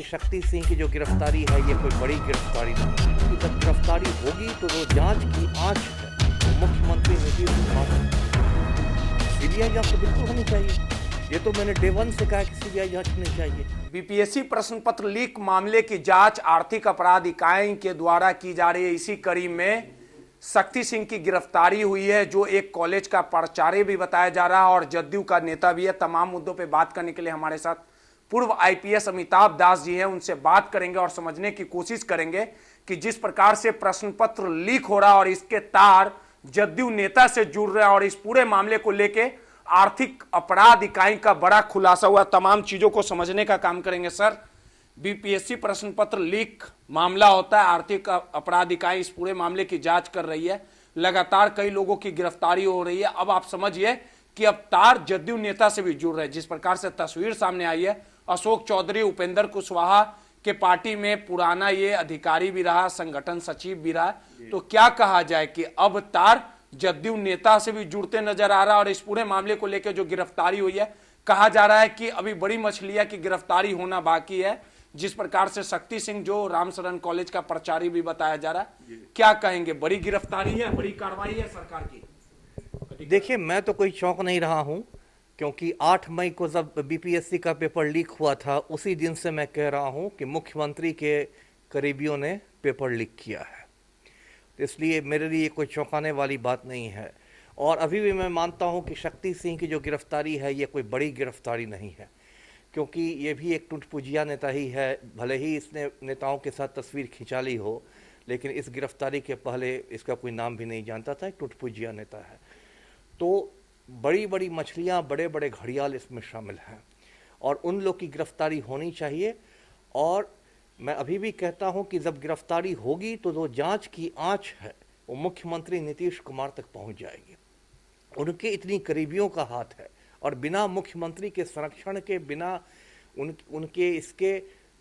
शक्ति सिंह की जो गिरफ्तारी है ये कोई बड़ी गिरफ्तारी नहीं है। जब गिरफ्तारी होगी तो वो जांच की आंच है। तो मुख्यमंत्री नीतीश कुमार सीबीआई जांच तो बिल्कुल होनी चाहिए। ये तो मैंने डे वन से कहा कि सीबीआई जांच होनी चाहिए। बीपीएससी प्रश्न पत्र लीक मामले की जांच आर्थिक अपराध इकाई के द्वारा की जा रही है। इसी कड़ी में शक्ति सिंह की गिरफ्तारी हुई है, जो एक कॉलेज का प्राचार्य भी बताया जा रहा है और जदयू का नेता भी है। तमाम मुद्दों पे बात करने के लिए हमारे साथ पूर्व आईपीएस अमिताभ दास जी हैं। उनसे बात करेंगे और समझने की कोशिश करेंगे कि जिस प्रकार से प्रश्न पत्र लीक हो रहा और इसके तार जदयू नेता से जुड़ रहे हैं और इस पूरे मामले को लेके आर्थिक अपराध इकाई का बड़ा खुलासा हुआ, तमाम चीजों को समझने का काम करेंगे। सर, बीपीएससी प्रश्न पत्र लीक मामला होता है, आर्थिक अपराध इकाई इस पूरे मामले की जांच कर रही है, लगातार कई लोगों की गिरफ्तारी हो रही है। अब आप समझिए कि अब तार जदयू नेता से भी जुड़ रहे हैं। जिस प्रकार से तस्वीर सामने आई है, अशोक चौधरी उपेंद्र कुशवाहा के पार्टी में पुराना ये अधिकारी भी रहा, संगठन सचिव भी रहा, तो क्या कहा जाए कि अब तार जदयू नेता से भी जुड़ते नजर आ रहा है। और इस पूरे मामले को लेकर जो गिरफ्तारी हुई है, कहा जा रहा है कि अभी बड़ी मछलियां की गिरफ्तारी होना बाकी है। जिस प्रकार से शक्ति सिंह, जो रामशरण कॉलेज का प्राचार्य भी बताया जा रहा है, क्या कहेंगे? बड़ी गिरफ्तारी है, बड़ी कार्रवाई है सरकार की? देखिए, मैं तो कोई चौंक नहीं रहा हूं, क्योंकि 8 मई को जब बीपीएससी का पेपर लीक हुआ था, उसी दिन से मैं कह रहा हूं कि मुख्यमंत्री के करीबियों ने पेपर लीक किया है। तो इसलिए मेरे लिए कोई चौंकाने वाली बात नहीं है। और अभी भी मैं मानता हूं कि शक्ति सिंह की जो गिरफ्तारी है ये कोई बड़ी गिरफ्तारी नहीं है, क्योंकि ये भी एक टुटपुजिया नेता ही है। भले ही इसने नेताओं के साथ तस्वीर खिंचा ली हो, लेकिन इस गिरफ्तारी के पहले इसका कोई नाम भी नहीं जानता था। एक टुटपुजिया नेता है। तो बड़ी बड़ी मछलियां, बड़े बड़े घड़ियाल इसमें शामिल हैं और उन लोग की गिरफ्तारी होनी चाहिए। और मैं अभी भी कहता हूं कि जब गिरफ्तारी होगी तो जो जांच की आंच है वो मुख्यमंत्री नीतीश कुमार तक पहुंच जाएगी। उनके इतनी करीबियों का हाथ है और बिना मुख्यमंत्री के संरक्षण के, बिना उनके इसके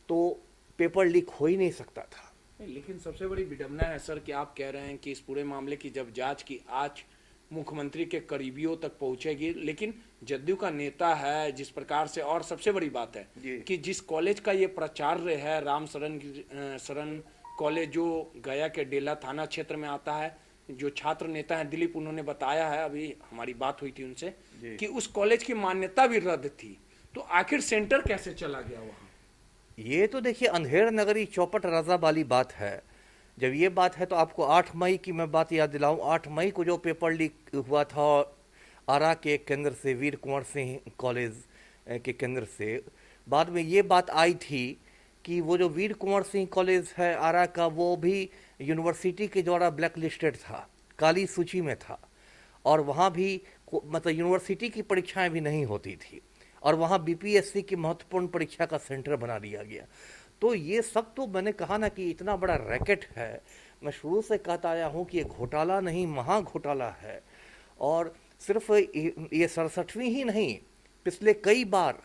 तो पेपर लीक हो ही नहीं सकता था। लेकिन सबसे बड़ी विडंबना है सर कि आप कह रहे हैं कि इस पूरे मामले की जब जांच की आंच मुख्यमंत्री के करीबियों तक पहुंचेगी, लेकिन जदयू का नेता है जिस प्रकार से, और सबसे बड़ी बात है कि जिस कॉलेज का ये प्राचार्य है, रामशरण कॉलेज, जो गया के डेला थाना क्षेत्र में आता है, जो छात्र नेता है दिलीप, उन्होंने बताया है, अभी हमारी बात हुई थी उनसे, कि उस कॉलेज की मान्यता भी रद्द थी। तो आखिर सेंटर कैसे चला गया वहाँ? ये तो देखिए अंधेर नगरी चौपट राजा वाली बात है। जब ये बात है तो आपको 8 मई की मैं बात याद दिलाऊं। 8 मई को जो पेपर लीक हुआ था आरा के केंद्र से, वीर कुंवर सिंह कॉलेज के केंद्र से, बाद में ये बात आई थी कि वो जो वीर कुंवर सिंह कॉलेज है आरा का, वो भी यूनिवर्सिटी के द्वारा ब्लैक लिस्टेड था, काली सूची में था। और वहाँ भी मतलब यूनिवर्सिटी की परीक्षाएं भी नहीं होती थी और वहाँ बीपीएससी की महत्वपूर्ण परीक्षा का सेंटर बना दिया गया। तो ये सब तो मैंने कहा ना कि इतना बड़ा रैकेट है। मैं शुरू से कहता आया हूँ कि ये घोटाला नहीं, महा घोटाला है। और सिर्फ ये 67वीं ही नहीं, पिछले कई बार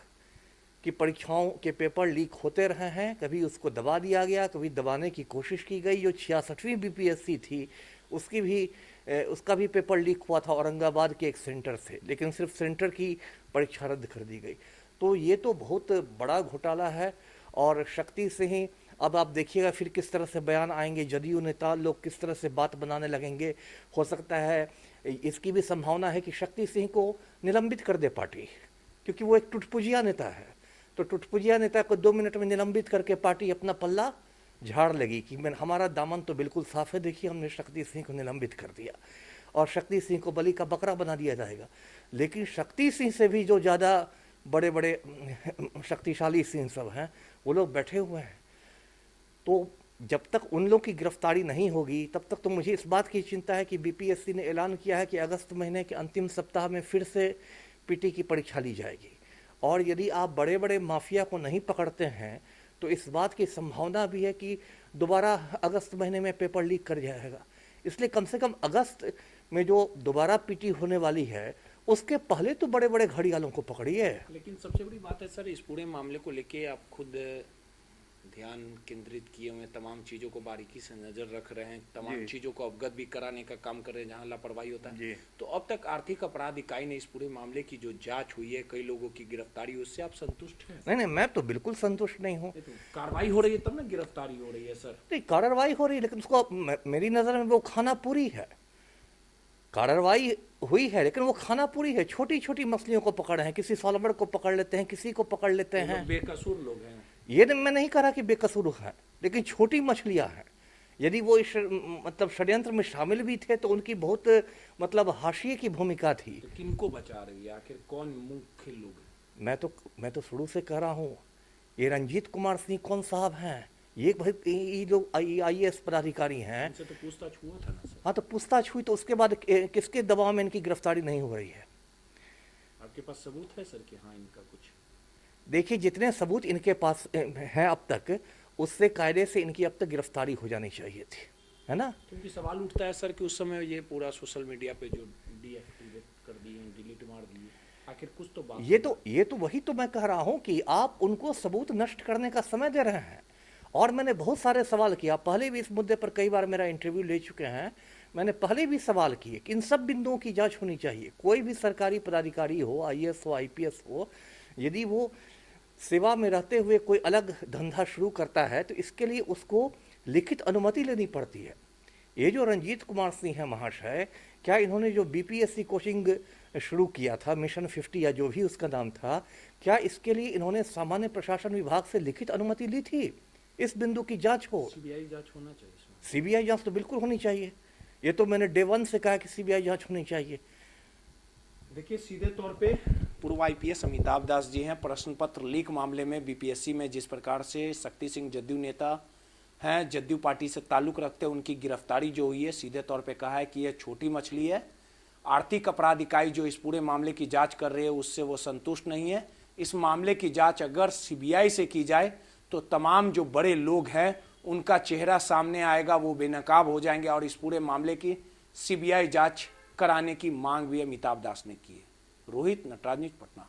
की परीक्षाओं के पेपर लीक होते रहे हैं। कभी उसको दबा दिया गया, कभी दबाने की कोशिश की गई। जो 66वीं बीपीएससी थी उसका भी पेपर लीक हुआ था औरंगाबाद के एक सेंटर से, लेकिन सिर्फ सेंटर की परीक्षा रद्द कर दी गई। तो ये तो बहुत बड़ा घोटाला है। और शक्ति से ही अब आप देखिएगा फिर किस तरह से बयान आएंगे, जदयू नेता लोग किस तरह से बात बनाने लगेंगे। हो सकता है, इसकी भी संभावना है कि शक्ति सिंह को निलंबित कर दे पार्टी, क्योंकि वो एक टुटपुजिया नेता है। तो टुटपुजिया नेता को 2 मिनट में निलंबित करके पार्टी अपना पल्ला झाड़ लगी कि हमारा दामन तो बिल्कुल साफ है, देखिए हमने शक्ति सिंह को निलंबित कर दिया और शक्ति सिंह को बलि का बकरा बना दिया जाएगा। लेकिन शक्ति सिंह से भी जो ज़्यादा बड़े बड़े शक्तिशाली सिंह सब हैं, वो लोग बैठे हुए हैं। तो जब तक उन लोग की गिरफ्तारी नहीं होगी तब तक तो मुझे इस बात की चिंता है कि बीपीएससी ने ऐलान किया है कि अगस्त महीने के अंतिम सप्ताह में फिर से पीटी की परीक्षा ली जाएगी। और यदि आप बड़े बड़े माफिया को नहीं पकड़ते हैं तो इस बात की संभावना भी है कि दोबारा अगस्त महीने में पेपर लीक कर जाएगा। इसलिए कम से कम अगस्त में जो दोबारा पीटी होने वाली है उसके पहले तो बड़े बड़े घड़ियालों को पकड़िए। लेकिन सबसे बड़ी बात है सर, इस पूरे मामले को लेके आप खुद ध्यान केंद्रित किए हुए, तमाम चीजों को बारीकी से नजर रख रहे हैं, तमाम जी। चीजों को अवगत भी कराने का काम कर रहे हैं जहां लापरवाही होता है। जी। तो अब तक आर्थिक अपराध इकाई ने इस पूरे मामले की जो जांच हुई है, कई लोगों की गिरफ्तारी, उससे आप संतुष्ट हैं? नहीं नहीं, मैं तो बिल्कुल संतुष्ट नहीं हूँ। ये तो कार्रवाई हो रही है तब ना गिरफ्तारी हो रही है सर। नहीं, कार्रवाई हो रही है, लेकिन उसको मेरी नज़र में वो खाना पूरी है। कार्रवाई हुई है लेकिन वो खाना पूरी है। छोटी छोटी मछलियों को पकड़ हैं, किसी सॉलमर को पकड़ लेते हैं, किसी को पकड़ लेते ये हैं। लोग बेकसूर लोग हैं। मैं नहीं कह रहा कि बेकसूर है, लेकिन छोटी मछलियां हैं। यदि वो इस मतलब षड्यंत्र में शामिल भी थे तो उनकी बहुत मतलब हाशिए की भूमिका थी। तो किनको बचा रही है, आखिर कौन मुख्य लोग हैं? मैं तो शुरू से कह रहा हूँ, ये रंजीत कुमार सिंह कौन साहब हैं, ये भाई ये लोग IAS पदाधिकारी हैं। इनसे तो पूछताछ हुआ था ना सर। हाँ, तो पूछताछ हुई, तो उसके बाद किसके दबाव में इनकी गिरफ्तारी नहीं हो रही है? आपके पास सबूत है सर कि हाँ इनका कुछ? देखिए, जितने सबूत इनके पास हैं अब तक, उससे कायदे से इनकी अब तक गिरफ्तारी हो जानी चाहिए थी, है ना? क्योंकि सवाल उठता है सर कि उस समय ये पूरा सोशल मीडिया पे जो डीएक्टिवेट कर दिए, डिलीट मार दिए, आखिर कुछ तो बात। ये तो वही तो मैं कह रहा हूं कि आप उनको सबूत नष्ट करने का समय दे रहे हैं। और मैंने बहुत सारे सवाल किया, पहले भी इस मुद्दे पर कई बार मेरा इंटरव्यू ले चुके हैं। मैंने पहले भी सवाल किए कि इन सब बिंदुओं की जांच होनी चाहिए। कोई भी सरकारी पदाधिकारी हो, IAS हो, IPS हो, यदि वो सेवा में रहते हुए कोई अलग धंधा शुरू करता है तो इसके लिए उसको लिखित अनुमति लेनी पड़ती है। ये जो रंजीत कुमार सिंह है महाशय, क्या इन्होंने जो BPSC कोचिंग शुरू किया था, मिशन 50 या जो भी उसका नाम था, क्या इसके लिए इन्होंने सामान्य प्रशासन विभाग से लिखित अनुमति ली थी? इस बिंदु की जांच हो। सीबीआई जांच होना चाहिए इसमें। CBI जांच तो बिल्कुल होनी चाहिए। ये तो मैंने डे 1 से कहा कि CBI जांच होनी चाहिए। देखिए, सीधे तौर पे पूर्व IPS अमिताभ दास जी हैं। प्रश्न पत्र लीक मामले में BPSC में जिस प्रकार से शक्ति सिंह जदयू नेता हैं, जदयू पार्टी से ताल्लुक रखते, उनकी गिरफ्तारी जो हुई है, सीधे तौर पे कहा है कि यह छोटी मछली है। आर्थिक अपराध इकाई जो इस पूरे मामले की जांच कर रही है, उससे वो संतुष्ट नहीं है। इस मामले की जांच अगर CBI से की जाए तो तमाम जो बड़े लोग हैं उनका चेहरा सामने आएगा, वो बेनकाब हो जाएंगे। और इस पूरे मामले की CBI जांच कराने की मांग भी अमिताभ दास ने की है। रोहित, नटराज न्यूज़, पटना।